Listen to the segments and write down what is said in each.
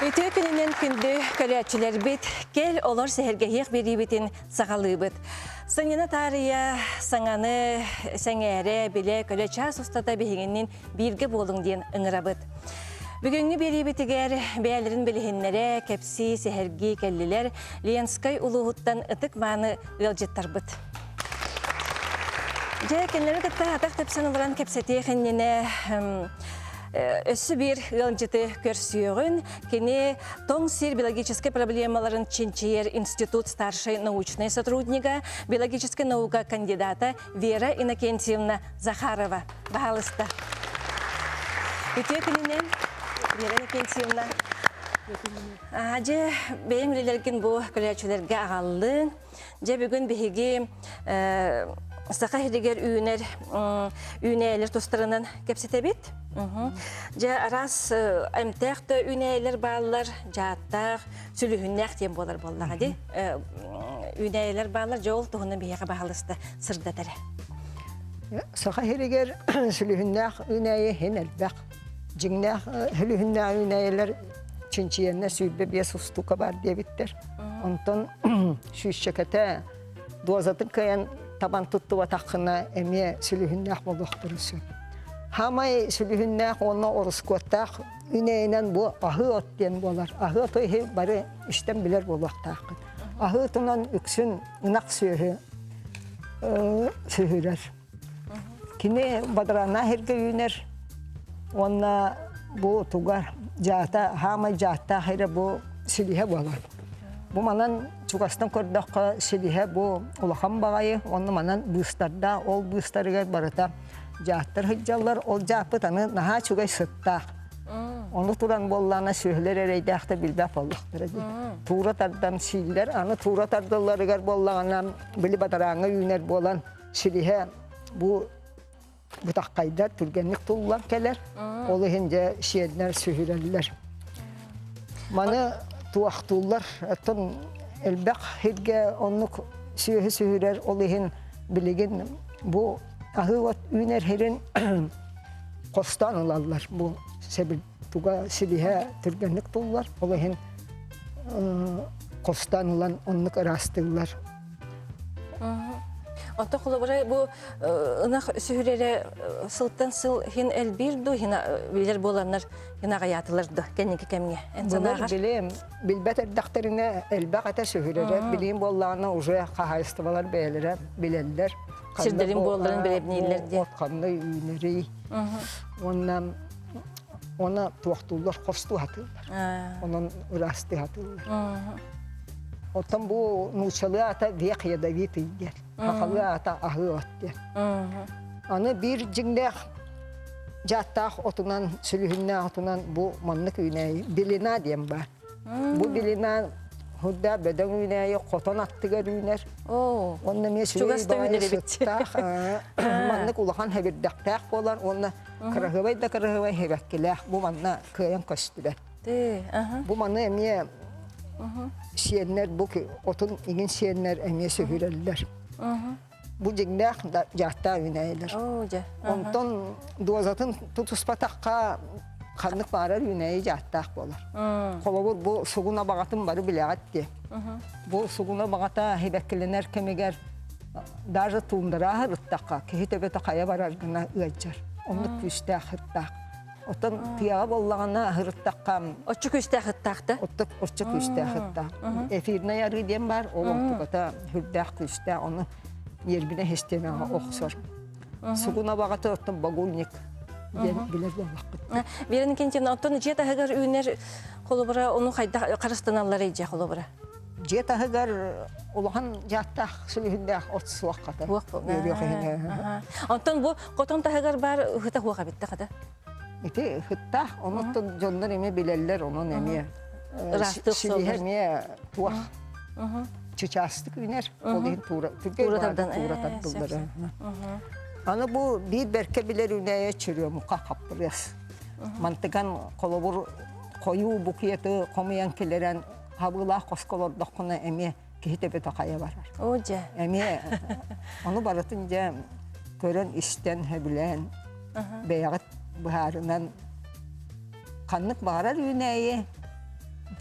Ütü gününden kündü körüçüler bit, gel olur sehergehiyek biri bitin sağalı bit. Sanyana tariya, sananı, sengere bile körüçaz ustada bihiğinin birge bolun diyen ıngıra bit. Bugünkü biri bitiger, beylerin bilihinlere, kepsi, sehergi, kelliler, Liyanskay uluğuttan ıtık manı ılcıttar bit. Kendileri gıtta atak tepsen olaran kepsetiye kendine össü bir ılcıtı görsüyorun. Kini Tongsir биологической проблемаларын Чинчиер институт старшей научной сотрудника, биологической наука кандидата Вера Иннокентьевна Захарова. Бағалыста. Үтіе күнінен Вера Иннокентьевна. Же бейім лелерген бұл көрәчілерге ағалың. Же бүгін бігеге Сақа хедегер үйнейлер тостарынан кепсете бет. Же арас әмтәқті үйнейлер балылар, жаттақ, сүліхіннәқ тем болар боллаға де. Үйнейлер балылар жол тұғының бейеға бағалысты сырдатары. Сақа хедегер сүліхіннәқ үйнейі хен әлбәқ. Жіңнәқ сүліхіннәқ үйнейлер чинчиенне сүйбе бес ұстуқа бар дебіттер. Онтон шүйшекеті дуазатын кайан taban tuttu vatakına emiye sülühünnək bolduqdırısı. Hamay sülühünnək ona oruskotaq, üneynen bu ahı ot diyen bolar. Ahı otu bari işten bilir bolduqdaqın. Ahı otundan üksün ınak sühürer. Kini badrana herge üner, ona bu tugar jata, hamay jata hayra bu sülühe bolar. Bu manan Çuqastan kördaqqa silihe bu ulaqan bağayı, onu manan büstarda, ol büstarıga barata jahtar hıcallar, ol jahpı tanı naha çuqay sıttaq. Onu turan bollana söhler ereydaqta bilbap oldaqdır. Tuğra tardan siller, anı tuğra tardallarıgar bollağına bili batarağına yüner bolan silihe bu butaqqayda türgenlik tullar keler. Olu hince şiirler, söhürerler. Manı tuaqtullar, atın elbaq hirge onluk sühürer olihin biligin bu ahıvat üner herin kostan olarlar bu sebil tuga silihe türgenlik tullar olihin kostan olan onluk arastırlar. Anta kulabara bu ınak sühürere sılttan sıl hin elbirdu hina bilir bolanlar hina gayatılırdı kendinki kemge. Bunlar bileyim bilbet erdakterine elbaq ata sühürere bileyim bollağına uca kahayıstıvalar beylere bilirler. Sirderin bolların bilebneyler diye. Otkanlı üyneri. Ona tuaqtullar kostu hatırlar. Onun rastı hatırlar. Otan bu nuçalı ata vekiyada vitiyger. Haqalı ata ahı otger. Anı bir cingdek jattaq otunan, sülühünne otunan bu manlık üyneyi bilina diyem var. Bu bilina hudda beden üyneyi koton attıgar üyner. Onunla me sülühü bağayı sıttaq. Manlık ulağan hebirdaqtaq bolar. Onunla kırıhıvay da kırıhıvay hebekkilah. Bu manna kıyan kostular. Bu manna emiye şiirler bu ki otun ilgin şiirler emiye sühürerler. Bu cingdek jahta üyneyler. Ondan duazatın tutuspataqqa kanlık bağırar üyneyi jahtaq bolar. Kolabur bu suğuna bağatın barı bileğat diye. Bu suğuna bağata hebekkilener kemeger darı tuğundara hırıttaqqa kehi tebete kaya barar gına ıacar. Onluk küste hırttaq. Otan tiyağa bollağına hırıttaqqa. Otçu küste hırttaqta? Otçu küste hırttaq. Efirine yarı diyen var. O vaktıqata hırddaq küste onu yerbine hestemeğe oqsor. Suğuna bağata otan bagulnik. Bilir bollaq. Veren Inokentьевна, otan jeta hıgar üyner kolubara onu qarıstanallar eyce kolubara. Jeta hıgar olağan jattaq sülühündaq otsu vaqata. Otan bu qoton tahıgar bar hıta huaqa bitti qada? İti hıtta onu da jonlar eme bilirler onun eme. Rastık silihe eme tuaq. Çiçastık üner. Olihin tuğra. Tuğra tardılları. Ana bu bir berke bilir üneye çürüyor muka kaptırız. Mantıkan kolobur koyu bukiyeti komayan kileren habılah koskolor dokuna eme kihite betaqaya barar. Oca. Eme onu baratınca gören işten hebilen beyağıt buharından kanlık bağırar üneyi.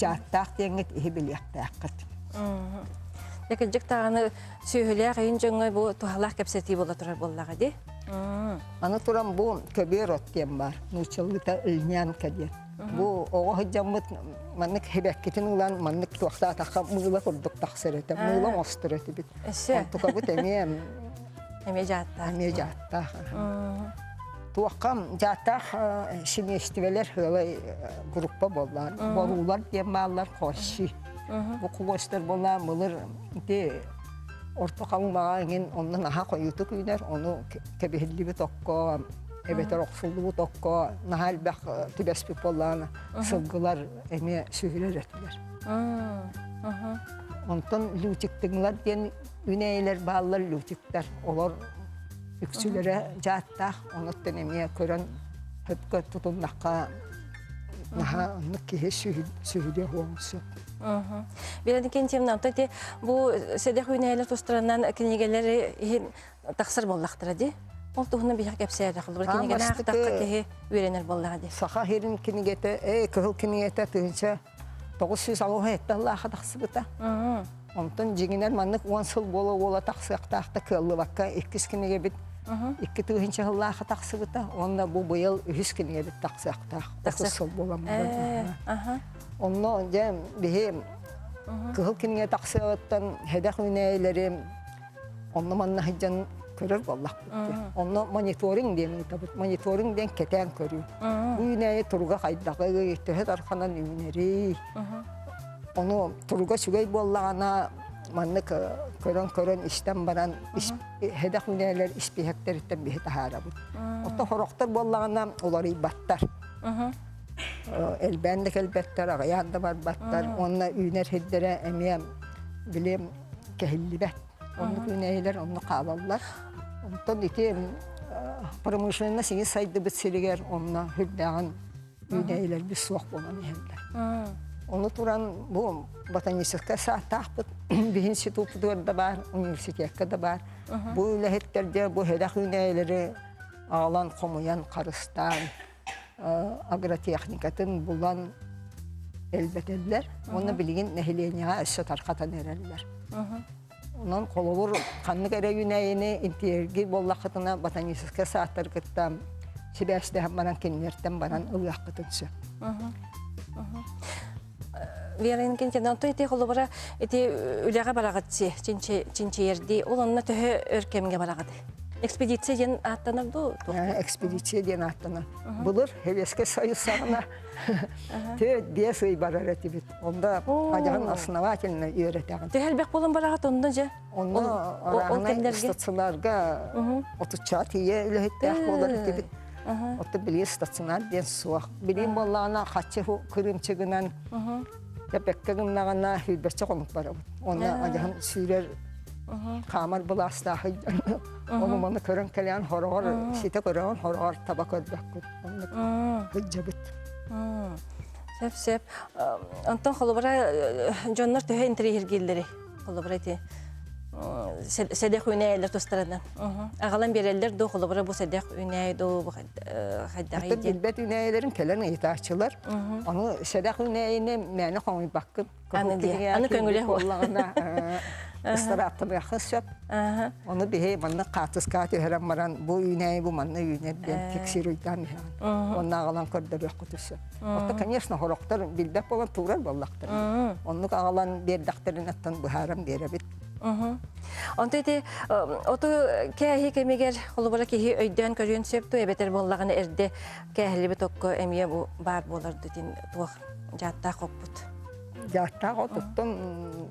жаттақ деңгет ихи билияқтаққыт. Якыджык тағаны сүйілі қайын жоңы бұл туғалақ кәпсеті бола тұрар боллаға де? Аны туран бу көбер оттен бар, нучылгыта ылнян кәден. Бу оғы хыджамыт маннык хебәккетін ұлан маннык туақта атаққа мұғыла құрдық тақсыр еті, мұғыла мостыр еті бит. Онтуға бұт Әме жаттақ. Туаққам жаттақ шиместівелер хылай группа болар, борулар дем балар қоши. Бу құғыстар бола мұлыр ортақалың бағайын оннан аға қойыты күйдер, оны кәбехілі бі тоққа, әбетер оқсылды бұ тоққа, нағал бәқ түбәспік болағына сылғылар әме сүйілер әтілер. Онтан лютиктіңлер ден үнәйлер бағалар лютиктер, олар үксілері жаттақ, оныттан әме көрін хөпкі тұтылнаққа наға онық кеге сүйіле оңысы. Береді кентемнан, тәте бұл сәдек үйнәйлер тұстыраннан кенегелері тақсыр боллақтыра де? Ол тұғынан бейхақ кәпсәйді қылды. Кенегелер ақтаққа кеге үйренер боллаға де? Сақа херін кенегеті, кығыл кенегеті түгінші 900 алуға әтті Аллаға тақсы бұта. Онтын жеңінер маннық 10 сыл болы тақсықтақта кылы баққа 2 кенеге біт. 2 түгінші Аллаға тақсы бұта. Онда бұл бұйыл 3 кенеге біт тақсықтақ. 9 сыл боламын. Онно жем бихем кыл кинге таксыгыттан хедах үнәйләре онно манна хыҗан көрөр боллак бит. Онно мониторинг ден табыт мониторинг ден кетен көрү. Бу үнәйе турга кайдагы гетте тарханан үнәри. Оны турга сүгәй боллагана манны көрөн иштен баран хедах үнәйләр испехтерден бихе тахара бит. Отто хорохтар боллагана олар ибаттар. Elbendek elbetler, ağayan da var batlar. Onunla üner hiddere emiyem bileyim kehillibet. Onu güneyler, onu kalallar. Ondan iti pırmışlığına seni saydı bitsiliger onunla hüddağın güneyler bir soğuk olan yerler. Onu turan bu botanistika saataq bir institutu da var, üniversitede da var. Bu ülahitlerce bu hedef güneyleri ağlan, komuyan, karıstan, agrotexnikatın bulan elbeteller. Onu bilgin nehiliyene eşya tarkatan ererler. Onun kolubur kanlık ere güneyini intiyergi bollakıtına botanistika saatlar kıttam. Sibeşte hem banan kenlerden banan ılyak kıtınsı. Верен кентен то ите холобара ите үләгә барагатсы чинчерди ул онна төһө өркемгә барагады. Экспедиция ден аттаныр ду. Экспедиция ден аттана. Булыр хевеске союзсагына те десей барар этибит. Онда ажан основательно үйрәтәгән. Төһәлбек булын барагат онда же. Онда арагына стационарга отуча тие үләһәттә булар этибит. Отты биле стационар ден суак. Билем боллана хатчы кырымчыгынан Yapekkeğimlerine hüdbetçe konuk var. Ona acayip sürer kamar bulasta hıccan. Onu bana körün keleyen horor, site körün horor tabak ödbekkur. Onu hıcca bit. Sep. Anton kolubara jonlar töhe intrihir gilleri. Kolubara eti. Sedek üneyler tostarandan. Ağalan bererler do kolubara bu sedek üney do haddağıydı. Hatta bilbet üneylerin kelerini itaatçılar. Onu sedek üneyine məni qonuy bakın. Anı köngüle o. Istara attım yaxız şöp. Onu bihe bana katız katı herem varan bu üney bu manna üneyden teksiruydan. Onu ağalan körde bekkutusu. Otta конечно horoktar bilbet olan tuğrar bollaktır. Onu ağalan berdaktarın attan bu haram derebit. Onto ite oto kähi kemeger holubara kehi öйдөн көрүн сөптү эбетер боллаганы эрде kähliби tokko эмие bu бар болорду дин туак жатта коппут. Жатта коттун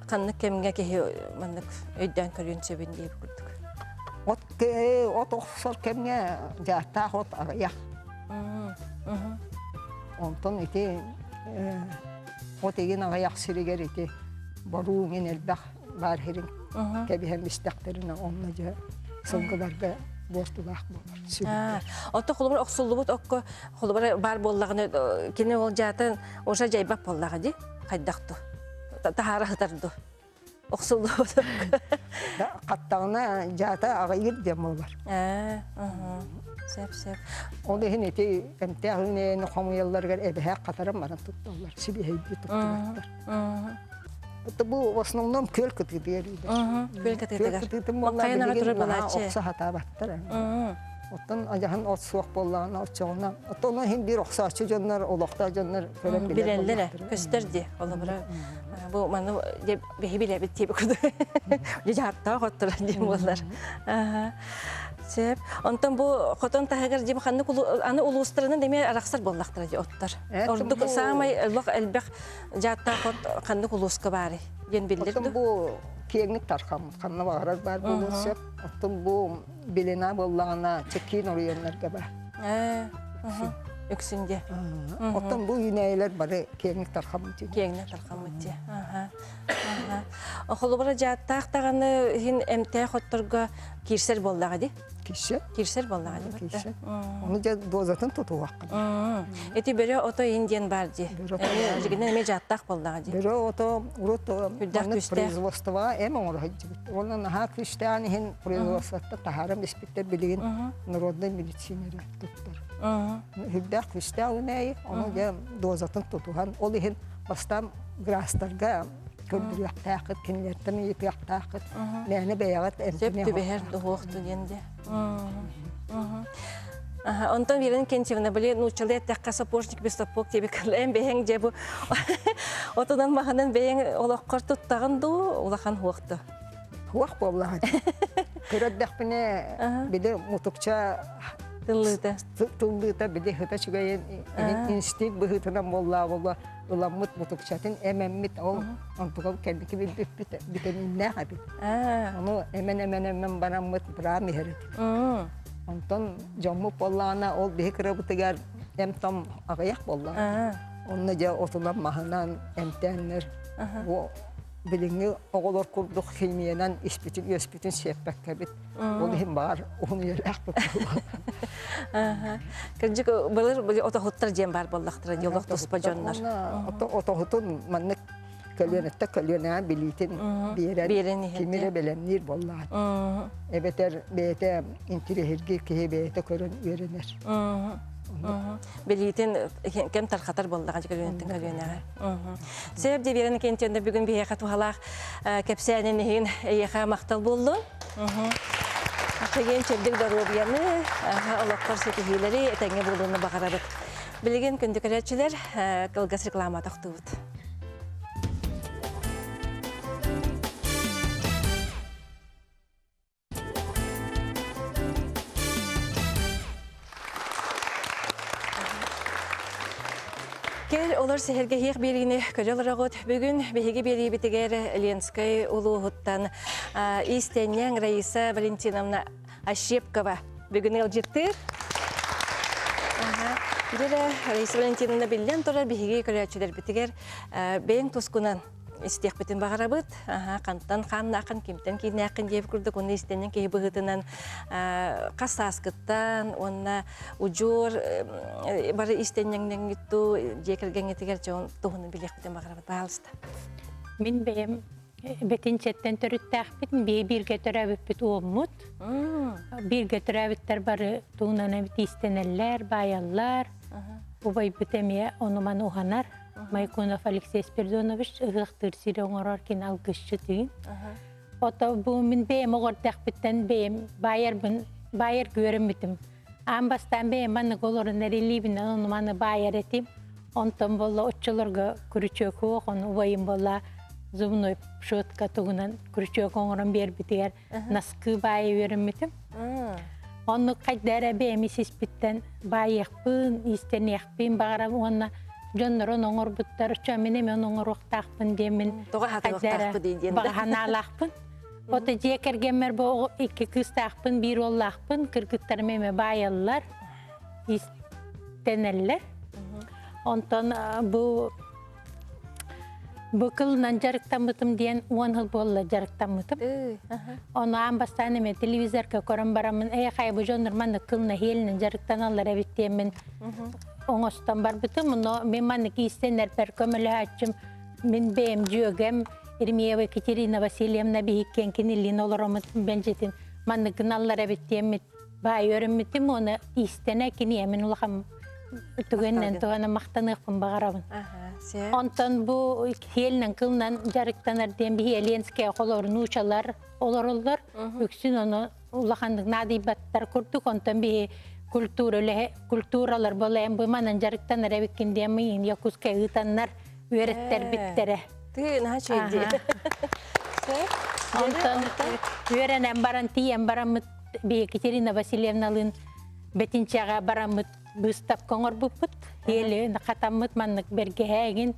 канны кемге kehi мандык öйдөн көрүн сөбүн деп курдук. Ot oxsor kemge жатта кот аяк. Онтон ите ot egen аяк сиригер ите Baruğun elbaq var herin kebihem istakterine onlaca sılgılarga bostulaq bolar. Oto kolubara oqsullubut okko kolubara bar bollagını kene ol jatan oşa jaybap bollağı di qaydaqtu. Tahara hıtardu. Оксулду. Каттагына жата агайыр дем олар. Сеп. Ол ихин эти эмтягыны хомуялларга эбе катарым баран туттулар. Сибихейди туттулар. Это бу в основном көл кытыдыр. Көл кытыдыр. Макайнага турып балачы. Окса хата баттар. Оттан ажахан от суак боллаган очогна. Оттон хин бир оксачы жоннор, олокта жоннор көрөм билер. Билелер, көстөрдү. Олобра. Бу маны бехи биле бит куду. Жартта готтур дем болар. Сеп. Онтон бу хотон тагыр дем ханны аны улустырынан деме араксар боллактыр ди оттар. Ордук самай лок элбек жартта хот ханны улуска бары. Ген билдирди. Бу кеңник таркам, ханна багарар бар болсоп, оттон бу билена боллагана чекин орыянларга бар. Өксүнде. Оттон бу юнейлер бары кеңник таркам ди. Кеңник таркам ди. Холобра жаттактаганы хин эмте хотторго кирсер боллага ди. Кирсер боллага ди. Оны да дозатын тутуак. Эти бере ото индиен бар ди. Жигине эме жаттак боллага ди. Бере ото урото производство эме орой. Онун ха криштиан хин производствота тахарам испиттер билген народный медицинера туттар. Хиддак криштиан оны да дозатын тутуган. Ол хин бастам грастарга көбүр яктакыт кинлерден еп яктакыт нәне бәягат эмтене бәһәр дохты дигәндә. Онтон бирен кенчевне биле нучылы тәккә сапожник бестапок тебе калем бәһәң дә бу. Отодан маханан бәһәң олаккар туттаган ду, улахан хуакты. Хуак болла. Көрәддәк бине биде мутукча тыллыта биде хата чугай инстинкт быһытынан болла. Уламмыт мутукчатын эмеммит ол антугал кендики витаминне хаби. Ону эмен бараммыт брами херет. Антон жомму боллана ол бихикра бутыгар эмтам агаяк болла. Онна жа отулам маханан эмтеннер. О билинги оголор курдук химиянан испитин сеппекке бит. Ол хим бар, onu yerek болла. Кыржык былыр отохуттар жем бар боллактыр, жолдок туспа жоннор. Отохутун маннык көлөнө билитин берен кимире белемнир болла. Эбетер бете интирехирге кебете көрөн үйрөнөр. Билитин кем тархатар боллага көлөнөтүн. Себеп де берен кентенде бүгүн бияка тухалак кепсенин хин яха мактал болду. Акыген чебдик даробияны, олоққар секихилери этеңе болуыны бағарабыт. Білген күндікірәтшілер кылгас реклама тақтуыд. Кел олар сехерге хек берігіне көрел рағыт. Бүгін бейге берігі бітігер Ленскай ұлуғыттан Истеннен Раиса Валентиновна Ащепкова бүгін ел жеттір. Бірі Раиса Валентиновна білден тұрар бейге көрәтшілер бітігер бейін тұскынан истек бітін бағарабыт. Қанттан қамын ақын кемтен кейіне ақын деп күрдік. Оны Истеннен кей бұғытынан қасаскыттан, онына ұжор бары Истенненнен үтту жекірген етігер жоғын тұғының білек бітін бағарабыт. Бағалысты. Мен бейім бетін четтен түріттәқ бітін бей бірге түрәбіт біт оғымыт. Бірге түрәбіттер бары тұғынан әбіт Истенеллер, баяллар. Убай бітемее оныман оғанар. Майкунов Алексей Спиридонович ығықтыр сире оңырар кен алғышшы түйін. Ота бұл мен бейім оғырдақ біттен бейім байыр көрім бітім. Амбастан бейім маны қолырын әрелейбін оны маны байыр етім. Онтан болла отчыларға күрічөк оқ, оны ұвайым болла зұбыной шотқа тұғынан күрічөк оңырын бер бітігер наскы байы өрім бітім. Оны қайдары бейім есес біттен байықпын, истен еқпін бағарам оны Жоннорон оңор буттар чөменеме оңор оқтақпын демен. Тоға хаты оқтақпы дейден. Бағана алақпын. Ота жекергенмер бұл екі кыстақпын, бір олақпын, кіргіттар меме байылар, истенелер. Онтан бұл кылынан жарықтан бұтым дейін 10 жыл болы жарықтан бұтым. Оны амбастан еме телевизорға көрім барамын. Қай бұл жоннор маңы кылына хелінің жарықтан алар әбеттемен. Оңостан бар бұтым, мен маңы кейістенер пәр көмілі әтчім, мен бейім жөгем, Ирмеева Екатерина Васильевна бейіккен кенелін оларамыт бәнжетін. Манны гыналлар әбеттемет бай өріммітім, оны истене кені әмін ұлақам түгеннен туғаны мақтанықпын бағарабын. Онтан бұл хелінен кылынан жарықтанар дембі Еленская қолорын ұшалар оларылдар. Үксін оны ұлақандық надибаттар күрдік, онтан бі культуралар болайын бұйманан жарықтанар әбеккен демейін, Якутская ұтаннар өреттер біттері. Ты на чуйди. Онтан өренен баран тиен барамыт бі Екатерина Васильевналын бетинчаға барамыт быстап коңыр бұппыт. Елі қатамыт маннық берге әгін.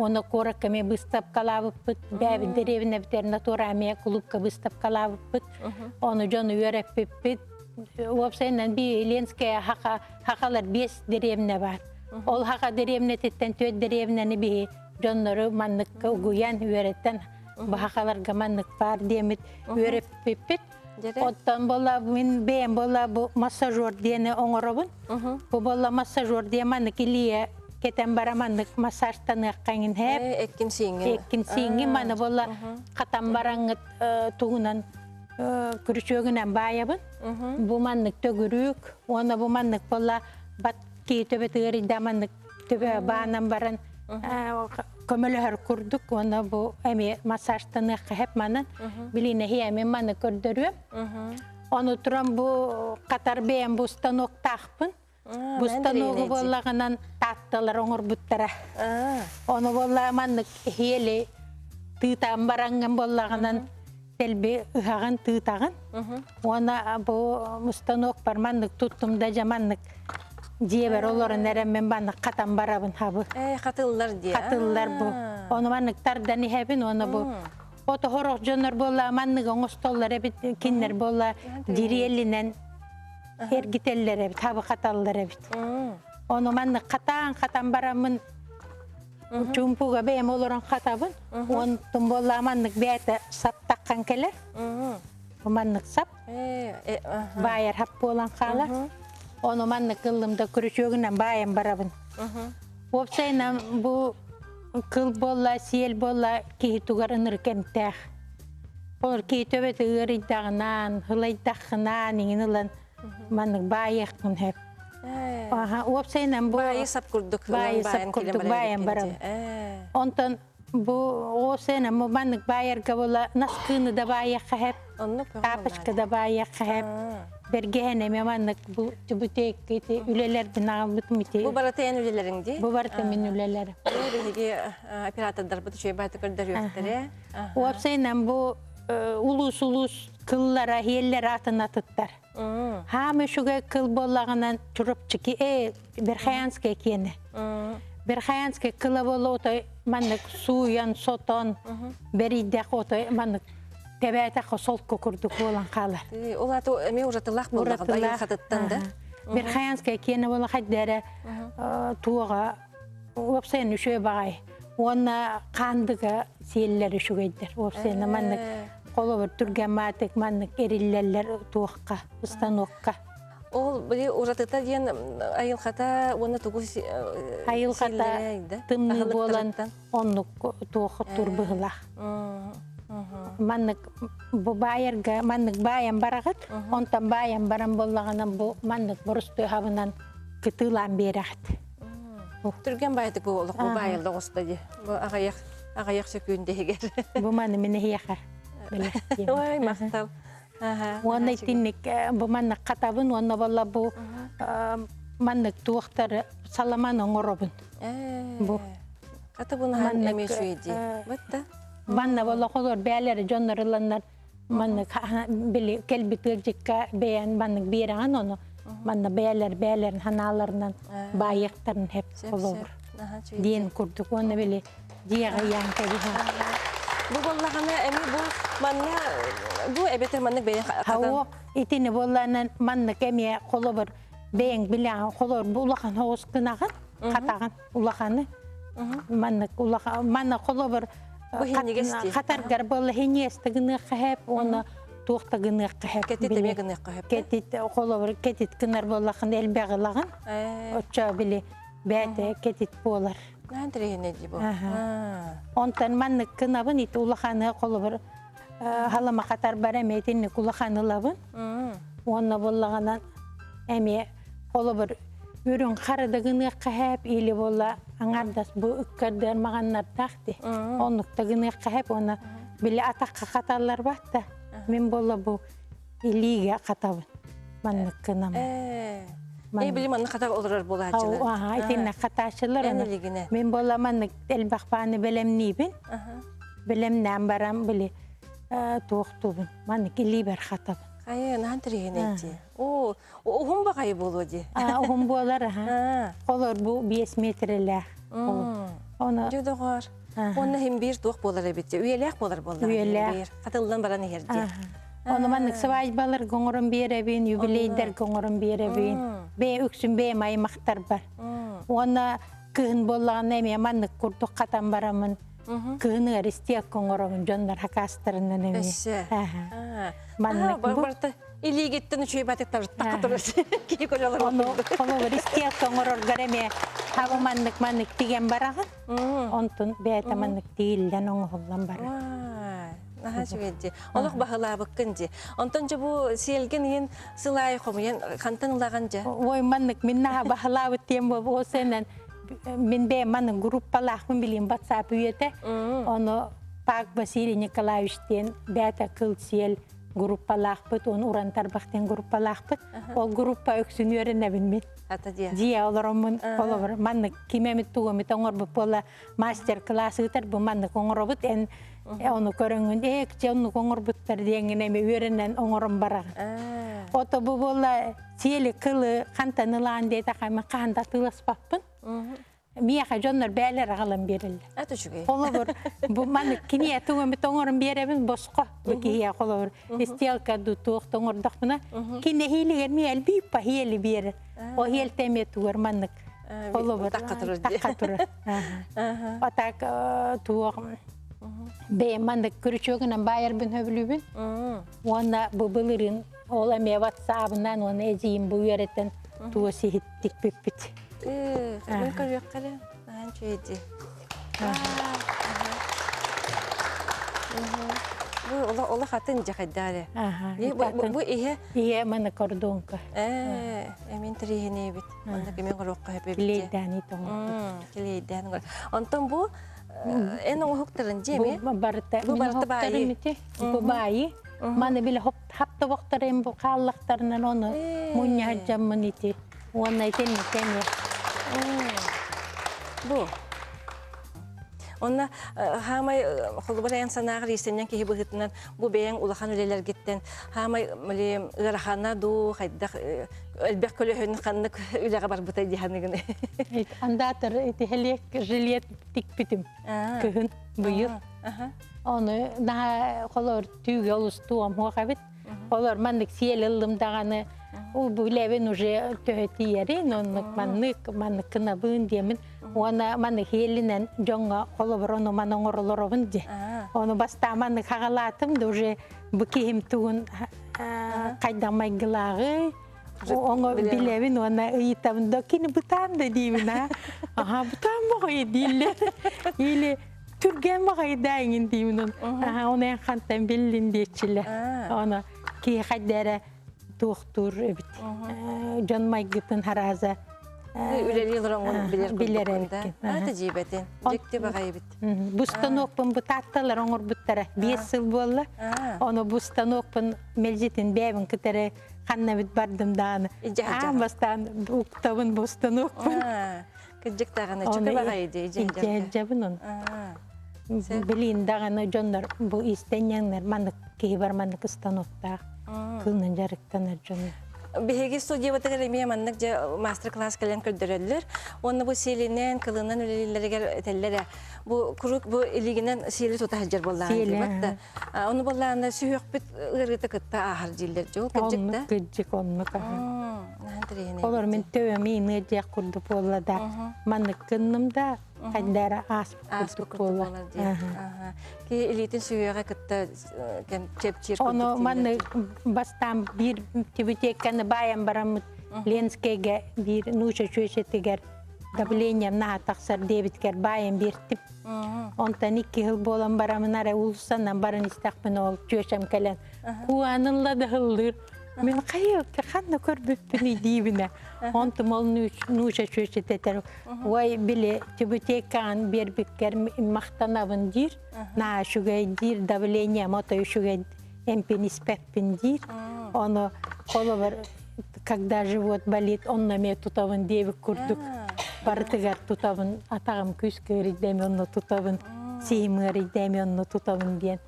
Оны қорық кәме быстап қалабыппыт. Бәбі деревіне бітеріне тура әме клубка быстап қалабыппыт. Оны жоны өреп біппіт. Опсайынан бі Еленская хақалар 5 деревіне бар. Ол хақа деревіне теттен 4 деревінені бі жонлары маннық ұғуян өреттен. Бұл хақаларға маннық бар демет өреп біппіт. Оттан бола мен бәйін бола бұл массажор дені оңырабын. Бұл бола массажор деманы келие кетен барамандық массажтан әққаңын әп. Әккін сеңі. Әккін сеңі маны бола қатан бараңыт туғынан күрішөгінен байабын. Бұл мандық төгірік. Оны бұл мандық бола бат кей төбе тығырында мандық төбе бағынан баран көмілігір күрдік. Оны бұл әме массажтан әққы әп манын. Біліне әме маны көрдіріп. Оны тұран бұл қатар бәйін бұл станок тақпын. Бұл станоғы болағынан таттылар оңыр бұттара. Оны бола мандық хелі тұйтағын бараңын болағынан тәлбе ұғағын тұйтағын. Оны бұл станок бар мандық тұттымда жамандық жебер оларын әрәммен бандық қатан барабын хабы. Қатылылар де. Қатылылар бұл. Оны мандық тардан ехебін, оны бұл. Оты хорақ жонар бола, мандық оңыстолар әбіт, кеннер бола, дирелінен ергітелер әбіт, хабы қаталылар әбіт. Оны мандық қатан барамын, чумпуға бәйім оларын қатабын. Оны тұн бола мандық бәйті сап таққан келер. Мандық сап, байыр хап болан қала. Оны мандық қылымда күрішөгінен байын барабын. Опсайынан бұл кыл бола, сел бола, кейі туғар ұныр кәмтәқ. Олар кейі төбеті ғырыйдағынан, ғылайдақынан, еңін ұлан мандық байықын әп. Опсайынан бұл байы сап күрдік байын барабын. Онтан бұл опсайынан бұл мандық байырға бола, насқыны да байықы әп, тапышқы да байықы әп. Бергене меманlık bu tübütek kiti üleler bina bitmiti. Bu baratayan üleleringi? Bu baratayan üleler. Böyle operatörler bu tüçeyi baytı gördür yoktur. O hepsiyle bu ulus kıllara, hiyeller atına tuttar. Hamı şuga kıl bollağından çürüp çıkı, Berxayanskaya kene. Berxayanskaya kıla bolu otay, manlık suyan, soton, beridek otay, manlık. Tebeyataqı sol kukurduk olan qalar. Ola to me uratılaq boldağı ayın xatıttandı. Berxayanskaya kene bola xaddara tuğa opsayın üşüye bağay. Ona qandıga seyilleri şugaydır. Opsayın manlık qolu bir türgematik manlık erillerler tuğqa, ıstanoqqa. Ol bir uratıta diyen ayıl xata onu tuğu ayıl xata tımlı bolan onluk tuğu turbığılaq. Manlık bu bayırga, manlık bayan barağıt, ondan bayan baran bollağından bu manlık borustu havından kıtılan berağıt. Türgen baydık bu olaq, bu bayılda osta di. Bu ağayak söküğünde eger. Bu manı mene hiyakar. Vay maqtal. Onu itinlik, bu manlık katabın, onu bolla bu manlık tuğukları salaman oңorobun. Bu. Katabın han eme şuyedi. Batta? Manna bolla kolor beyleri jonlarılanlar manna bili kelbitlercikka beyan manna biran onu manna beylerin hanalarından bayıkların hep olur. Diyen kurduk onu bili diye yankı bir. Bu bollağına emi bu manna bu ebeter manna beyan katan. Ha o itini bollağına manna kemiye kolor beyan bilan kolor bu ulağın hoğuz kınağın katağın ulağını manna kolor Qatar bolla hinyesti gını qahab, onu tuğta gını qahab. Ketit eme gını qahab. Ketit qolabır, ketit gınar bollaqın elbeğilağın. Oça bili bәті ketit bolar. Наһан тирехине ди бу. Онтан маннык кынабын ит улаханы қолы бір халама қатар бар әметінні улаханы лабын. Онна боллағанан әме қолы бір үрін қарыдығыны қағап елі болла аңардас бұл үккердер мағаннар тақты. Оннықтығыны қағап, оны білі атаққа қатарлар бақта. Мен болла бұл илиге қатабын. Маннык кынамын. Білім анны қатақ олырар бола Ау, айтынна қаташылар. Мен бола маннык әлбақпаны білемнейбін. Білемнен барам білі тоқтубын. Маннык илі бар қатабын. Қайы, наһан тирехине ди. Оғын ба қайы болу ди? Оғын болар, қолыр бұл 5 метрлі. Жодығар. Оны хем бір тоқ болар әбетте. Үйелек болар болар. Үйелек. Қатылдан баран егерде. Оны маннык свадьбалар гоңорын беребин, юбилейдер гоңорын беребин. Бе үксүн бе маймактар бар. Оны кыын боллаган эме маннык курдук катан барамын. Кыыны аристиак гоңорын жондар хакастырынан эме. Маннык барта илигеттен үчөй батыктар такатырыс. Кири кололор. Оны аристиак гоңорор гареме хабы маннык тиген барагын. Онтун бета маннык тиилден оңголлан бара. Нахашведди. Олох бахыла баккынди. Онтон же бу селген ен сылай хомуен кантан лаганжа. Ой маннык минна бахыла битем бу сенен min be man группалах мен билим WhatsApp үйете. Оны Пак Василий Николаевичтен бета кылсел группалах бит, он урантар бахтен группалах бит. Ол группа өксүнөрүн небин. Ата дия. Дия олоромун олор манны кимемит тугамит оңор бу пола мастер класс ытар бу манны оңор бит эн оны көрөнгөн чонну оңор биттер деген эме үйрөнөн оңором бара. Ото бу бола сели кылы кантанылан дейт акайма канда тыласпаппын. Мияха жоннор бәлер агалам берилди. Ата чугай. Колобур бу манны кине тугамит оңором беребин боско. Бу кия колобур стелка ду тоохт оңордакмына кине хилигер миел бипа хели бере. О хел теме тугар маннык. Колобур таккатыр. Атак туох бе маннык күрчөгүнөн байыр бин хөбүлүбүн. Уана бу былырын ол эме WhatsApp-нан оны эжиим бу үйрөтен туо сихиттик биппит. Мен көрөк кале. Анча эди. Бу ола хатын жакайдале. Бу ие мана кордонка. Мен трихине бит. Мана мен көрөк кайбы бит. Лейдани тоң. Лейдан. Антон бу эн оңуктарын жеме. Бу барта бай. Бу бай. Мана биле хапта вактарым бу каллактарынан оны мунья жамманити. Уанна тени. Бу. Онна хамай холбараян санагыр истенен ки быгытынан бу бең улахан үлелер гиттен хамай миле ырахана ду хайдак элбек көлөһөн каннык үлеге бар бутай диханыгын. Андатыр эти хелек жилет тикпитим. Кыгын буйыр. Оны на холор түйгө олустуам хоқабит. Холор мандык сиелилдим даганы у булевин уже төһетиери ноннук маннык кынабын демин. Оны маннык хелинен жоңга холор оны маноңорлоробун де. Оны баста маннык хагалатым да уже буким тугун кайдамай гылагы. Оңо билевин оны ыйтам да кини бутам да деймин. Бутам бой диле. Или Түрген мағайда еңін деймін. Оны қантан білін дейчілі. Оны кей қайдары тоқтыр өбіт. Жон майгытын хараза. Үлелі ұлыран оны білер өбіт. Аты жейбәтін. Жекті бағай өбіт. Бұстаноқпын бұт атталар оңыр бұттары. 5 жыл болы. Оны бұстаноқпын мелжетін бәбін күтері қанна бүт бардым дағаны. Бастан ұқтабын бұстаноқпын. Кыджык тағаны чүкі бағай өйді. Жабын оны. Билин даганы жондар бу истенеңнер мандык кейбар мандык станокта кылнын жарыктанар жондар. Беги студия батагар мандык мастер-класс кален көрдөрөлөр. Оны бу селинен кылынан үлелерге теллере. Бу курук бу илигинен сели тутажар боллан дибатта. Оны болланы сүйөк бит ырыты кытта ахар жилдер жол кыджыкта. Кыджык онны ка. Олар мен төөми неже курду боллада. Мандык кыннымда кайдара ас курду болла. Ки илитин сүйөгө кытта чепчир. Оны мандык бастан бир тибитекканы баян барамыт Ленскеге бир нуча чөшетигер давлением наха тақсар дебиткер байын бертип. Онтан 2 жыл болан барамын ара улсаннан барын истақпын ол жөшем кәлен. Куаныллады хылдыр. Мен қайылты қанна көрбіппін дейбіне. Онтым ол нуша шөшететер. Ой біле түбітекан бербіккер мақтанавын дир. На шугай дир давление мотой шугай эмпин испеппин дир. Оны қолы бар, когда живот болит, он на ме тутавын дебік күрдік. Барытыгар тутавын атағым күскер идеме онны тутавын. Сеймер идеме онны тутавын ден.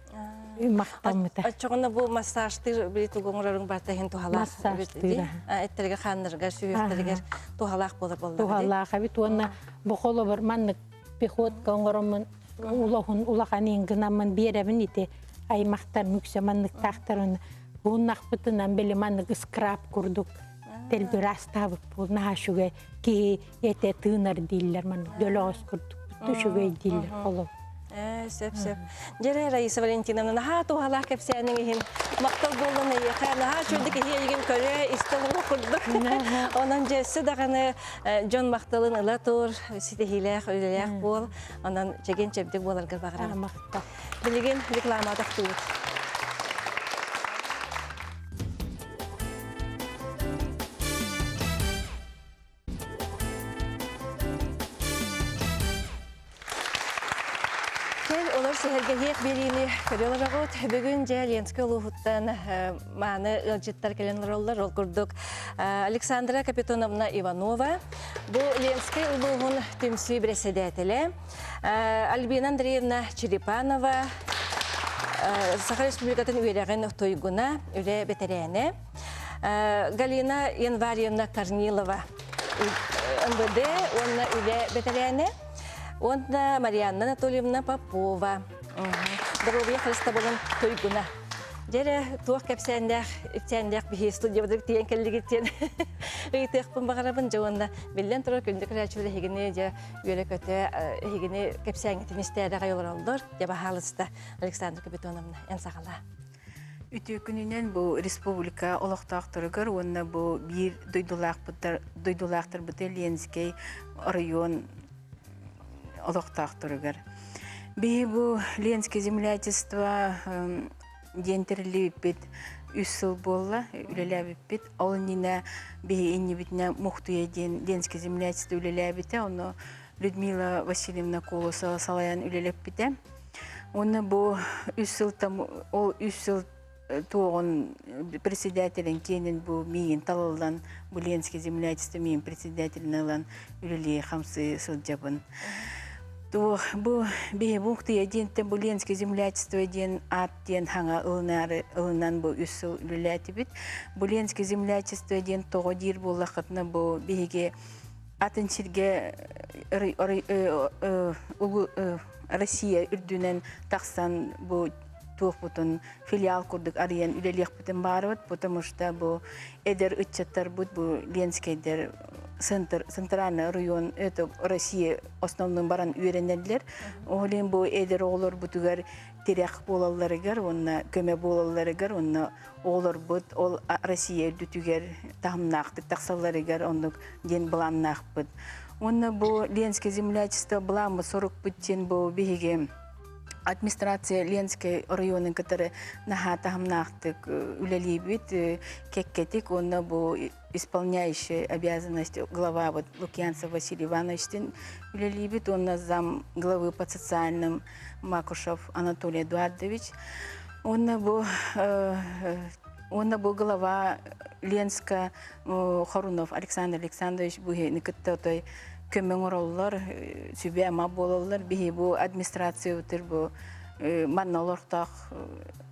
Мақтамыта. Ачоғына бұл массажтыр білеті ғоңырарын бартайын тухалақ. Массажтыр. Әттерге қанырға, сүйектерге тухалақ болар болды. Тухалақ. Әбіт оны бұқолы бір маннық пехотка ғоңырымын улақан енгінамын беребін ете аймақтар мүксе маннық тақтарын бұннақ бұтынан білі маннық скраб күрдік. Телбір астабып бұл нағашуға ке ете тыңар дейлер маннық дөліғыз күрдік. Түшуға дейлер қолы. Сеп. Жере Раиса Валентиновна, наха тухалақ кәпсәнің ехін мақтал болуны еқа, наха чөлдік еген көрі істілігі құрдық. Онан жесі дағаны жон мақталын ұла тұр, сетехиләқ, өлеләқ бол, онан жеген чәбдік боларғыр бағыра. Білеген рекламадық тұғыт. Олар сәһәргә һәк берине көрәләр агыт. Бүген Ленский улуһуттан маны ылҗыттар кәленләр оллар ул күрдек. Александра Капитоновна Иванова. Бу Ленский улуһун төмсүй председателе. Альбина Андреевна Черепанова. Саха Республикатын үерәген тойгуна, үле ветерене. Галина Январьевна Корнилова. МВД, он үле ветерене. Онда Марьяна Анатольевна Попова. Здоровья Христа болын тойгуна. Жере туақ кәпсәндәк бихи студия бұдырық тиен кәлігеттен. Үйтіқпін бағарабын жауында. Белден тұрар күндік рәчілі хегіне же үйелі көті хегіне кәпсәңгетін істері ғайылар олдыр. Деба халысты Александр Капитоновна. Ән сағала. Үті күнінен бұл республика олықтақтырығыр. Онна бұл бір дойдулақтыр бұты Ленский район олықтақтырығыр. Бей бұл Ленский землячество дентерлі бет 3 жыл болла, үлелі бет. Ол нина бей енне бетіне мұқтуя Ленский землячество үлелі беті. Оны Людмила Васильевна Колосова салаян үлелі беті. Оны бұл 3 жыл тоғын председателен кенін бұл мейін талылдан бұл Ленский землячество мейін председателін алан үлелі қамсы сыл жабын. Бұл бейі бұқты еденті бұл Ленский землячество еден ат ден хаңа ылынан бұл 3 жыл үлелі бет. Бұл Ленский землячество еден тоғы дер бұл лақытына бұл бейге атын сірге Россия үрдінен тақсан бұл тух бутун филиал курдук ариян үлелек бутун барыбыт, потому что бу эдер ытчаттар бут бу Ленскийдер центральный район это Россия основным баран үйренелер. Олен бу эдер олар бутугар терек болаларыгар, онна көме болаларыгар, онна олар бут ол Россия дүтүгер тахымнактык таксаларыгар, онна ден буланнак бут. Онна бу Ленский землячество буламы 40 буттен бу беге администрация Ленский районын который наха тахымнактык үлелибит кеккетик, онна бу исполняющий обязанности глава Лукьянцев Василий Ивановичтин үлелибит, онна зам главы по социальным Макушев Анатолий Эдуардович, онна бу глава Ленска Харунов Александр Александрович буге никыттой көмөң ороллар, сүбе ама болалар, бихи бу администрация өтір бу манна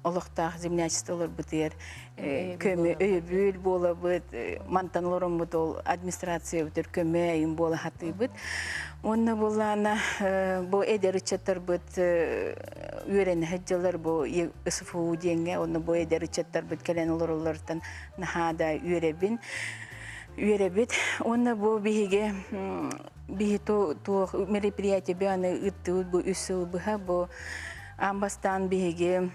олықтақ землячестволар бұтыр, көмө өй бөл бола бұд, мантанларым бұд ол администрация өтір көмө айын бола хаты бұд. Онна болана бу эдер үтчаттар бұд үйрен хәджалар бу СФУ денге, онна бу эдер үтчаттар бұд кәлен оларлардан нахада үйребін. Үйребет, онна бу бихиге мероприятие бяны ытты бу үсыл быха бу амбастан бихиге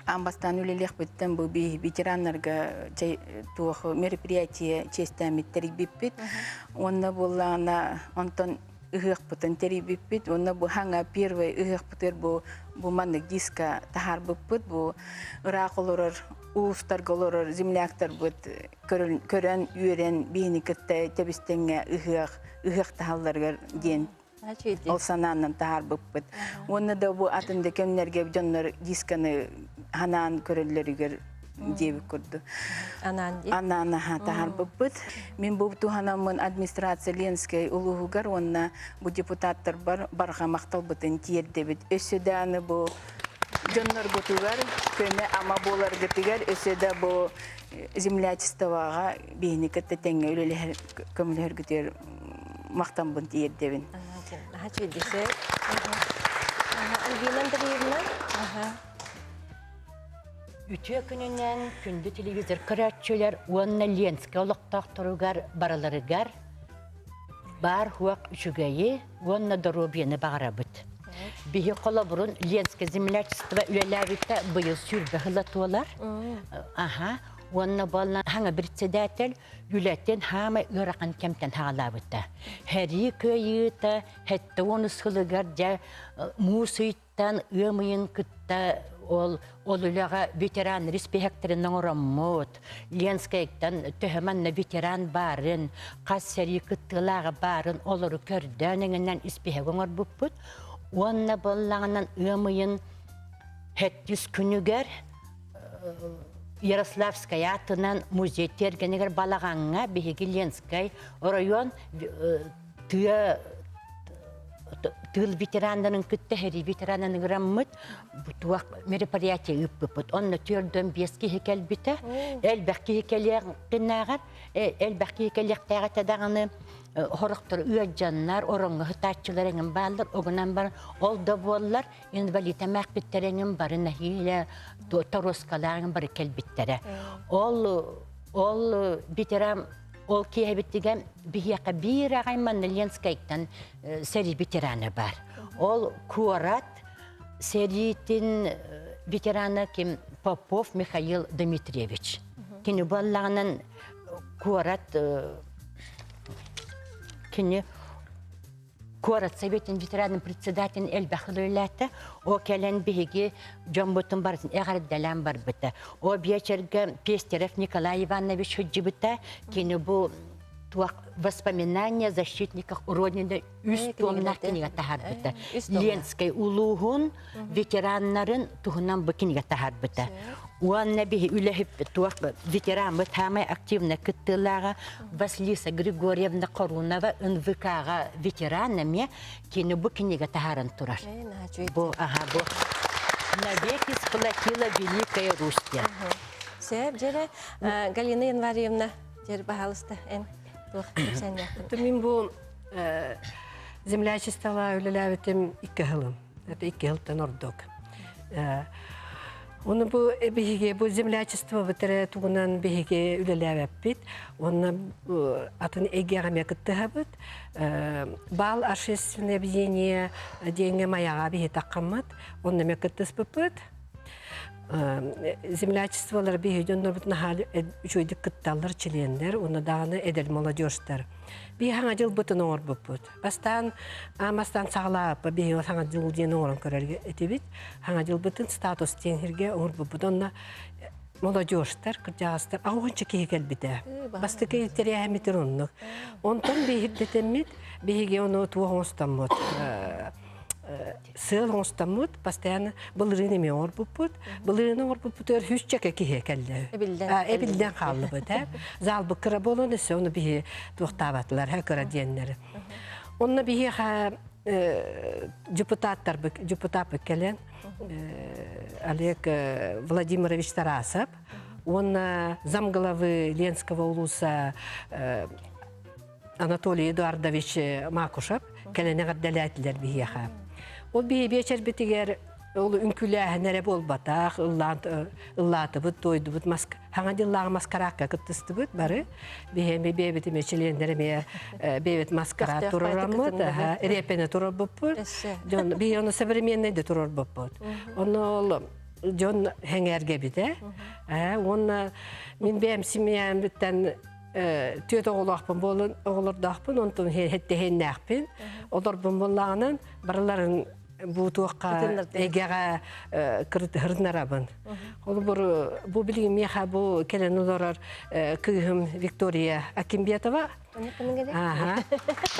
амбастан үлелек бүттен бұл ветеранларға туох мероприятие честамит терибиппит. Онна боллана онтон ыгык бутын терибиппит. Онна бу ханга первый ыгык бутер бу маннык диска тахар биппит. Бу ырак олорор, уустар голорор, земляктар бут көрөн үйрен бейни кытта тебистенге ыгык тахалларга ден. Ол сананын тахар биппит. Онна да бу атында кемнерге жоннор дисканы ханан көрөллөрүгөр дебі көрді. Анан тахар биппит. Мен бу туханамын администрация Ленскай улугугар, онна бу депутаттар барга мактал бутын тиердебит. Өсөданы бу жоннор бутугар көне ама болар гытыгар өсөдө бу землячествога бейни кытта теңге үлелер көмөлөр гытер мактан бун тиердебин. Чудесе. Альбина Андреевна. Үтө күнүнөн күндү телевизор көрөтчүлөр уонна Ленская олоктак туругар бараларыгар бар хуак үчүгөйи уонна доробияны багарабыт. Бихи кола бурун Ленская землячество үлеләбитте быйыл сүрбе хылатуалар. Уонна болна хаңа председатель юлеттен хама ыракан кемтен хаалабыта. Хәри көйүта хәтта онус хылыгар жа мусыйттан ымыйын кытта ол олулага ветеран респекторын ораммот. Ленскайктан төһманна ветеран барын, кассери кыттылага барын олору көрдөнеңнен испехегоңор буппут. Уонна боллаганан ымыйын хәттис күнүгер Ярославская атынан музей тергенегер балаганга биһиги Ленскай район тыл ветерандарының күтті хәри ветеранының раммыт бұтуақ мероприятие үппіпіт. Онны түрден бескі хекел біті, әлбәқкі хекелер қинағар, әлбәқкі хекелер тәғатадағаны хорықтыр үйаджаннар, орынғы хытатчыларыңын балдар, оғынан бар, ол да болар, инвалита мәқбіттеріңін бары нәхейлі, тороскаларыңын бары кәлбіттері. Ол ветеран Ол киебиттиген бияка бир агайман Ленскайктан сери ветераны бар. Ол Куарат серитин ветераны ким Попов Михаил Дмитриевич. Кини баллаганан Куарат Куарат Советин ветеранын председателин Элбахылылата, о келен биги жомбутун барсын эгардалан бар быта. О вечерге Пестерев Николай Иванович худжибыта, кини бу туак воспоминания защитников Родины үст томнах книга тахар быта. Ленскай улугун ветераннарын тугунан бу книга тахар быта. Уанна биги үлехип туак ветеран быт хамай активно кыттылага Василиса Григорьевна Корунова НВК-га ветеранами кини бу книга тахаран турар. Бу навеки сплотила Великая Русь. Сәп жере Галина Январьевна жер бахалысты эн туак Мен бу землячествоға үлеләбетім 2 жылым. Это 2 жылдан ордок. Оны бу бихиге бу землячество бітірі туғынан бихиге үлеләбет. Оны атын эгеғаме кыттыхабыт. Бал общественное объединение деньги маяға бихи таққамат. Оны ме кыттыс бұпыт. Землячестволар бихиден норбутна хали жойдық кытталар члендер, оны дағаны эдел молодежьтар. Би хаңа жыл бұтын оңыр бұппыт. Бастан сағылап, би хаңа жыл ден оңырын көрерге етебет, хаңа жыл бұтын статус теңірге оңыр бұппыт. Онна молодежьтар, кыржағыстар, ауғыншы кейгел біді. Басты кейттері әметтер оннық. Онтан бейхірдетемет, бейге оны туағын ұстамыд. Сыл оңстамыд, постоянно былырыны ме ор бұппыт. Былырыны ор бұппыт өр хүшчәке кеге кәлді. Эбілден қалды бұд. Зал бұқыра болуын өсі, оны бейі туқтабатылар, әкіра дейінлері. Оны бейі депутат бүккелен Олег Владимирович Тарасов, он замглавы Ленского улуса Анатолий Эдуардович Макушев, кәліне ғаддаләтілер бейі қа. Ол бейі бечер бітігер ол үнкілі нәре бол батақ, ұллаты бұд, тойды бұд, хаңадиллағы маскараққа күттісті бұд бары. Бейі бейбеті мечелендері бейбет маскара тұрарамыд, репені тұрар бұд бұд. Бейі оны современный де тұрар бұд бұд. Оны ол John hengerge bide. Onu min benim simiyem bitten tüyet oğlakpın bolun oğlurdakpın ondan hette hennakpın. Olur bunlarının baraların bu tuğqa egega hırnarabın. Bu bilgim miha bu kelen olarak kıyım Victoria Akimbiyatova. Aha.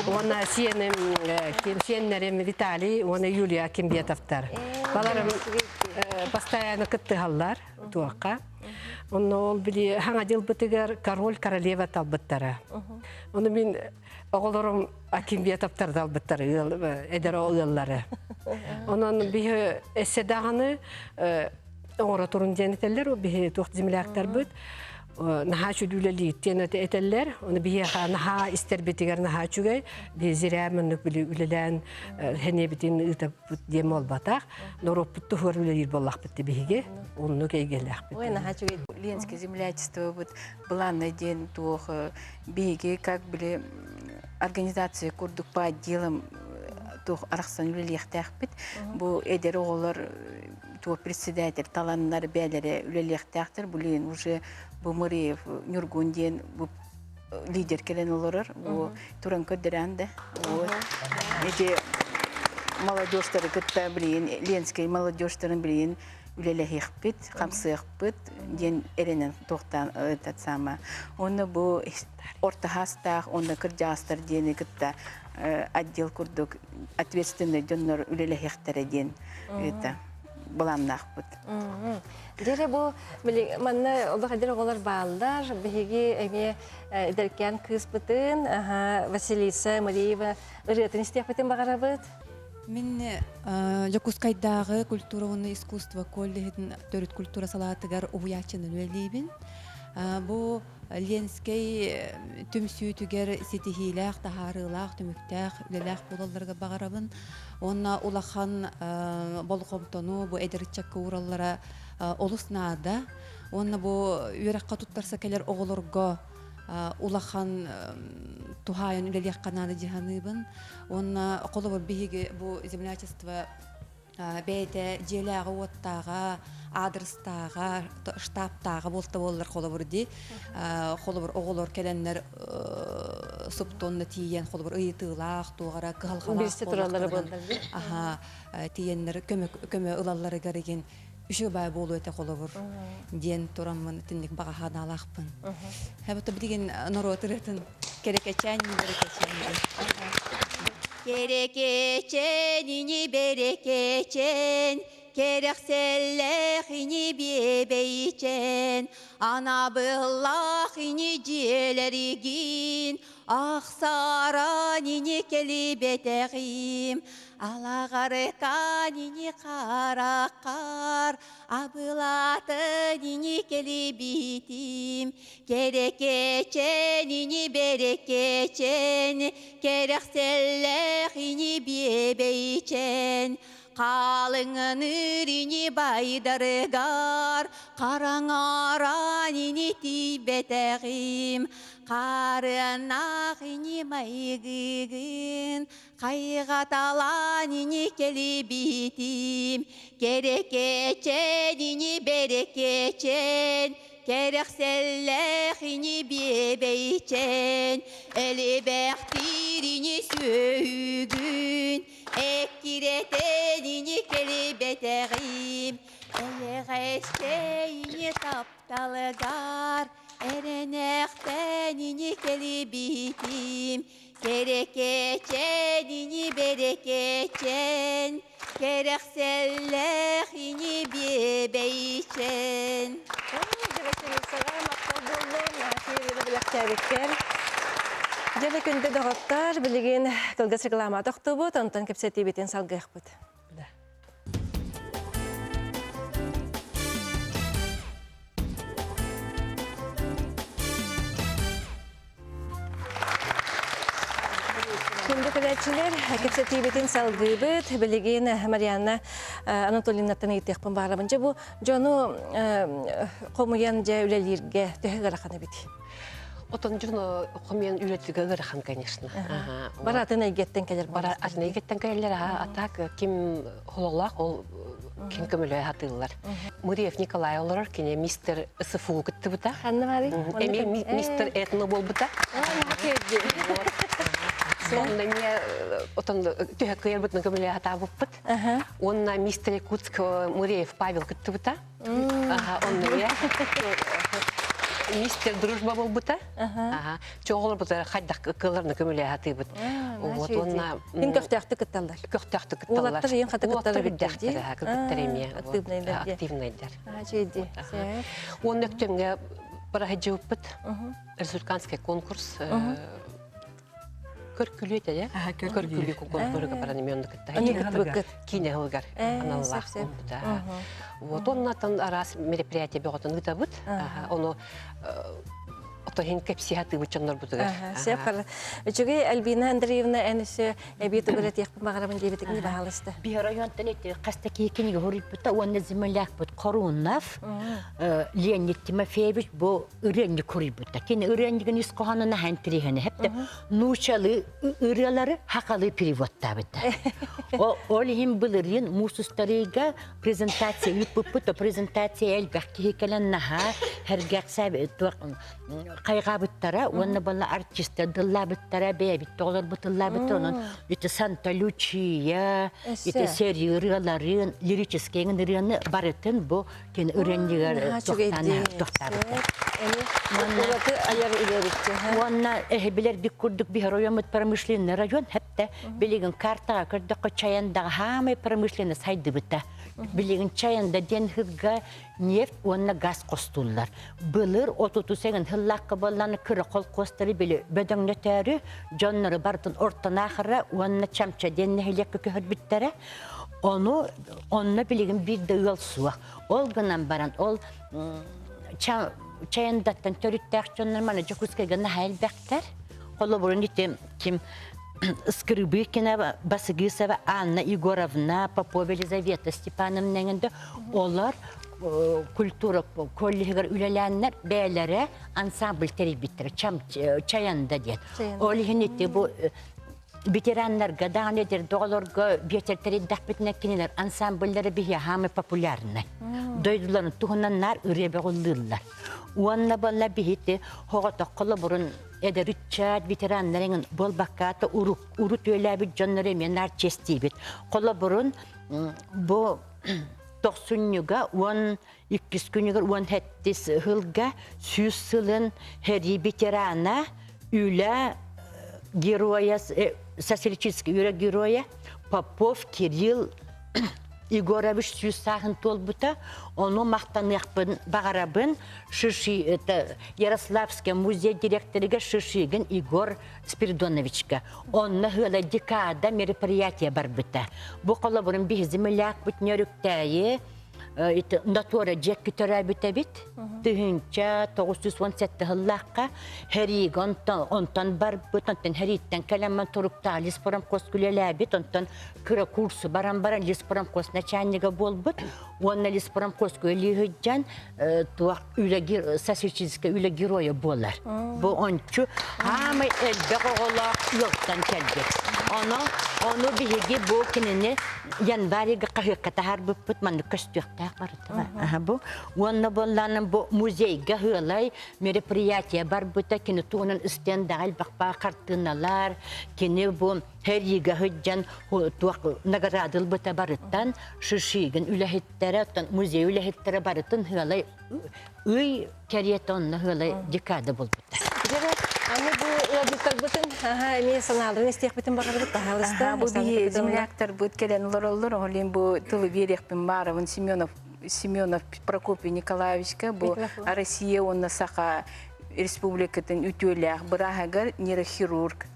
Ona siyenim Vitali, ona Yulia Akimbiyatovtar. Balarım постоянно кыттыгаллар туакка. Онно ол били хаңа жыл бытыгар король королева талбыттара. Оны мен оголорум Акимбиятовтар талбыттар эдер оғыллары. Онон бихи эсседағаны оңора турун женетелер, бихи туақ земляктар бұд. Наха чүдүлели тенете этеллер, оны бияха наха истербетигер наха чүгей, безирамын били үлелен хенебитин ыта дем олбатак, нороппутты хор үлелер боллак битти биге, онну кейгелек бит. Ой, наха чүгей. Ленинское землячество вот была на день тух биги, как были организации курдук по отделам тух арахсан үлелектах бит, бу эдер оголор тух председатель таланнар бәлере үлелектахтыр, булин уже bu Muriyev, Nurgundien, bu lider kelen olurlar, bu Turan Köderende, bu ece молодежьтары кытта билин, Ленский молодежьтарын билин, үлеле хикпит, хамсы хикпит, ден эренен тоқтан этот сама. Оны bu орта хастах, оны кыржастар дени кытта отдел курдук ответственный дённор үлеле хиктары ден это. Bulannak bud. Dere bu manna oldu olar ballar bihigi eme derken kız butun Vasilisa Marieva ырытын истепетен багарабыт. Мен Жокускайдагы культураны искусство коллегин төрөт культура салатыгар уячынын үлелибин. Бу Ленский түмсүтүгер ситихилах тахарылах түмүктах үлелах болаларга багарабын. Онна улахан болгомтону бу эдерчакка ураллара олуснада. Онна бу үйракка туттарса келер оголорго улахан тухайын үлелех канады жиханыбын. Онна колобор биһиги бу землячество бейте желяғы оттаға, адрестаға, штабтаға болта болылар қолыбырды. Қолыбыр оғылыр келенлер сұптонны тиен, қолыбыр ұйытылақ, туғара, қығалғалақ болықтығын. Тиенлер көмі ұлалары ғареген үші бай болу өте қолыбыр. Ден тұрамын түндік баға хадалақпын. Әбіті білген нұру отыретін керекечен, Kerekеченini berekечен, керекселлехини бебейчен, ана быллахини желеригин, ақсаранини келибетегим, алағарыканини қарақар, абылатынини келибитим, керекеченини берекечен, керекселлехини бебейчен, қалыңынырини байдарыгар, қараңаранини тибетегим, қарынағыни майгыгын, қайғаталанини келибитим, керекеченини берекечен, керекселлехини бебейчен, әлібәқтирини сөйгін, әккиретенини келибетегим, әліғәштейini тапталыгар, әренәқтенini келибитим, керекеченini берекечен, керекселлехини бебейчен. Жабы күнді дұғыттар білеген кылгыс реклама тоқты бұд, онтан кепсеті бетін салғық бұд. Күнді күләтшілер кепсеті бетін салғы бұд, білеген Марианна Анатолиевнаттан еттеқпін бағарабынша бұл жону қомуян жа үлелерге төхі қарақаны біді. Отон жуно хомен үйретігі ғырхан, конечно. Баратын әйгеттен келер Бара атны егеттен кәлелер, атак ким хололақ, ол ким көмілі атылар. Муриев Николай олар, кене мистер СФУ күтті бұта. Ханны бары? Эми мистер этно бол бұта. Онна не отон түйәк көйер бұтны көмілі ата бұппыт. Онна мистер Якутск Муриев Павел күтті бұта. Онна не мистер Дружба бол бұта. Чоғылар бұта қайдақ кыларны көмілі аты бұт. Мен көқтіяқты күтталдар. Көқтіяқты күтталар. Олаттар ең қаты күтталар күтталар. Күтталар еме. Активнайдар. Оны өктемге бара хәджі бұппыт. Республиканский конкурс. Көркүлү этеде. Көркүлү конкурсқа бараны мендик кетти. Кине хылгар. Аналлах. Вот он натан арас мероприятие беготун гытабыт. Ону отохин кепсихаты бучандар бутугар. Сепар. Үчүгү Альбина Андреевна энесе эбит өгөрөт яқпын багарабын дебитигни баалысты. Би районтан эти кастаки киниге хорипта онна земляк бут Корунов. Леонид Тимофеевич бу үренни курибута. Кини үренниген искоханына хантрихане хепте нучалы үрелары хакалы переводта бит. Ол хим билирин мусустарыга презентация юппута презентация элбахки хикаленнаха хергакса кайга биттара онна бала артистер дылла биттара бебит толор бутылла битонун ите Санта Лучия ите серияларын лирический неряны барытын бу кен үреннигер токтана. Онна билер бик курдук би районмут промышленный район хепте билеген картага кырдыкка чаяндагы хамы промышленный сайды бита. Билеген чаянда денхизга нефть онна газ костуллар. Былыр отуту сеген хыллакка болланы кыры кол костары биле бөдөңнөтөрү жоннору бартын ортонахыра онна чамча деннехилекке көһөр биттере. Онна билеген бирде ыл суа. Ол гынан баран ол чаяндаттан төрүттәк жоннор мана жокускага нахайлбактар. Коло бурун итем ким Скрыбыкина, Басыгисова, Анна Егоровна, Попова Елизавета Степановна, олар культура коллегар үлеләннәр бәйләре ансамбль терибиттер, чаянда дед. Олихинетте бу ветераннарга, дағанедер, доғалорга, бетертері дақпетіне кенелер, ансамбльлері бейе хамы популярны. Дойдыларын туғынаннар үребе ғылдылар. Уанна балла бейте, хоғата қолы бұрын эдер үтчат ветераннарының бол баққаты урут өйләбі жонлары менар честейбет. Қолы бұрын бұ 90-га, 12 күнігер, 17 хылға сүйіс сылын хәри ветерана үлі героя, социалистический үйрі героя Попов Кирилл Егорович сүйіс сағын толбыта, оны мақтанықпын бағарабын Ярославский музей директорыға Шишигин Игорь Спиридоновичка. Онны ғылы декада мероприятие бар бұта. Бұл қолы бұрын бейзімілік бұт нөріктәйі, Натура жек күтірі бүті бит, түхінча 917 ғыллаққа хәриг онтан бар бұт, онтан хәриттен кәлеммен тұрықта лиспорам қос күлелі бит, онтан күрі курсы баран-баран лиспорам қос начальниға бол бұт, онна лиспорам қос көлі ғыджан сосический үлі героя болар. Бұл ончу хамы әлбе қоғылақ йоқтан кәлбет. Оны бейге бұл кеніне январиға қағыққата har бұт, манды көстіқтақ барыты ба. Оны болланың бұл музейге ғылай мероприятия бар бұта, кені туғының істендағыл бақпа қартыналар, кені бұл хәрігі ғыджан нағарадыл бұта барыттан, шышығын үләхеттері, музей үләхеттері барытын ғылай үй кәрет онны ғылай декады бұл бұта. Аны бу ладыктар бутын, эме саналрын истек бутын багар бут тахалыста. Бу бие земляктар бут келен лороллор, олен бу тылы берекпин барывын Семенов Прокопий Николаевичка, бу Россия онна сака республикатын үтөләк, бирагагар нейрохирург.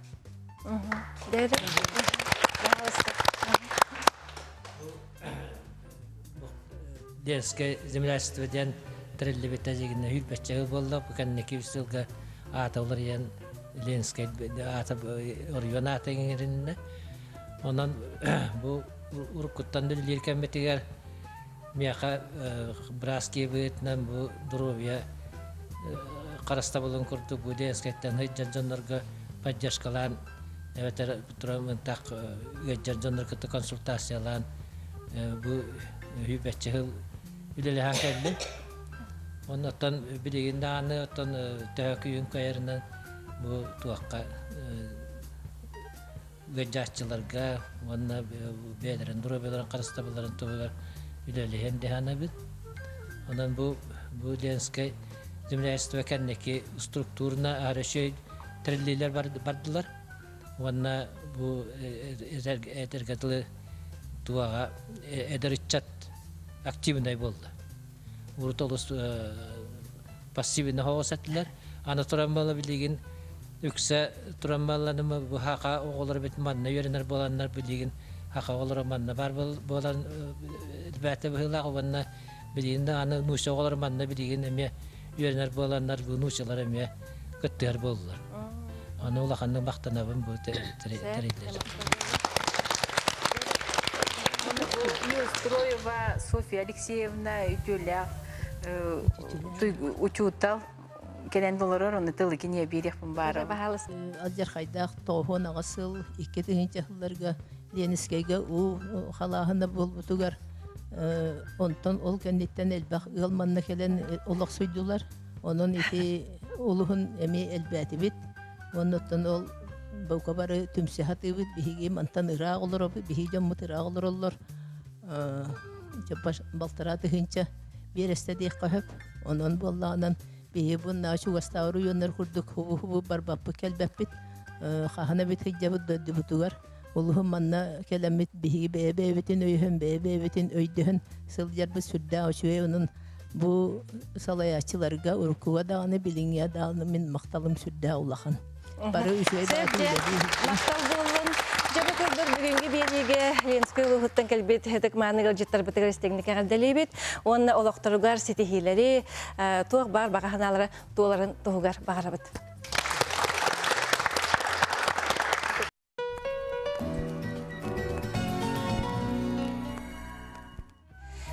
Детское землячество ден треллебета дегенне хүлбәчәгы булды, бу кәннеки үсүлгә атаулар ян Ленскай ата район атаңырында. Онан бу уркуттан дилер кәмбетигәр мияка браски бетнән бу здоровье қараста болын күрді бұл Ленскайттан хыйджан жонларға поддержкалан, эветер турамынтак жонлар кытты консультациялан, бұл үйбәтчі хыл үлелі ханкелді. Оннан білеген дағаны, оттан тәуәкі үйін көйерінен бұл туаққа гыджатчыларға, онна бәдірін, дұра бәдірін қараста боларын туғылар үлелі хендіханы біт. Ondan bu Lenskay земляйство кеннеки структурна арашей триллилер бардылар. Онна bu эдергетлы туага эдерчат активный болды. Уртолус пассивный хавасатлар. Аны тураммалы билеген үксә тураммалланымы бу хака оголар бит манна йөренер боланнар билеген хака оголар манна бар болан бәте была гына билегенде аны нуша оголар манна билеген эме йөренер боланнар бу нушалар эме көттер болдылар. Аны улаханның мактанабын бу терелер. Строева Софья Алексеевна ütüllä учутал келен доллар оны тылы кине берекпин бары. Азер хайдах тохон агысыл 2-нче жылларга Ленскайга у халахына болбутугар. Онтон ол кендеттен элбах ылманна келен олак суйдулар. Онун ити улухун эми элбәти бит. Онтон ол баука бары түмсәхаты бит биһиге мантан ира олор биһиге мутыра олорлор. Жапаш балтараты хинча бересте дей кахып. Онун болланан биһи бунна чугастауру йоннар курдук хубу барбаппы келбәппит. Хахана бит хиҗабы дөддү бутугар. Улухун манна келемит биһиге бебетин өйһөн бебетин өйдөһөн сылҗарбы сүрдә очуе онун бу салаячыларга уркуга даганы билиңя даганы мен макталым сүрдә улахан. Бары үчүе мактал болун жабы көрдөр бүгүнкү бириге Ленскай улуттан келбет хедик маныгыл життар битер истегни кагылдалебит. Онна олоктургар ситихилери туак бар баганалары туоларын тугар багарабыт.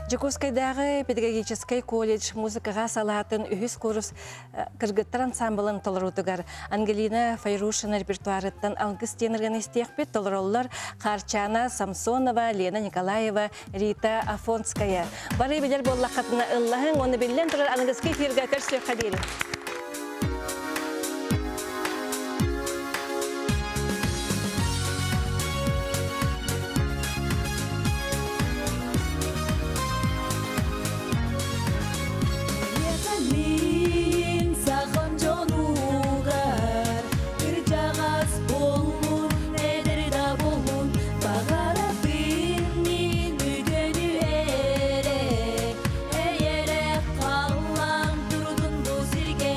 Жукускайдағы педагогический колледж музыкаға салатын үхіс курс кыргыттар ансамблын толырутугар. Ангелина Файрушина репертуарыттан алгыс тенірген істеқпет толыроллар Қарчана Самсонова, Лена Николаева, Рита Афонская. Бары білер боллақатына ыллахын, оны білден тұрар ангызғы эфирға көрсек қадері. Sirge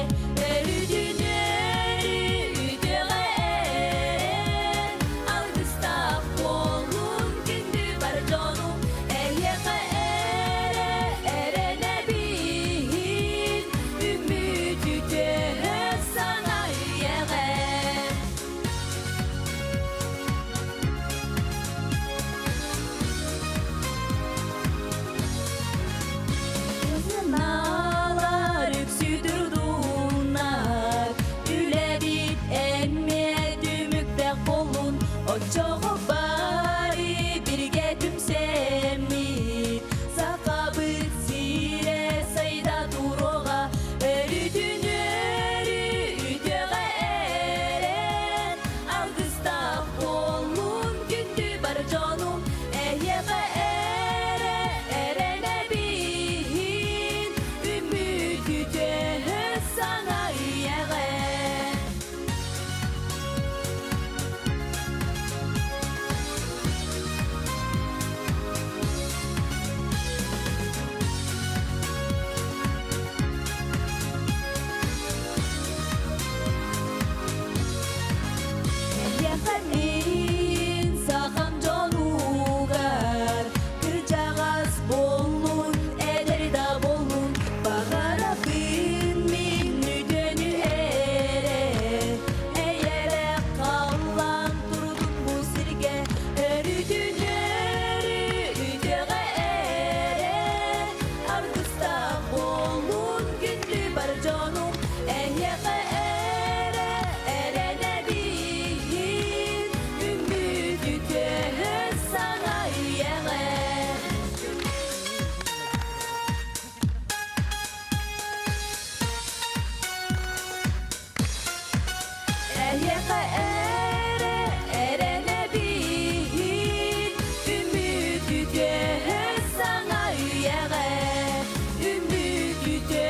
Yüte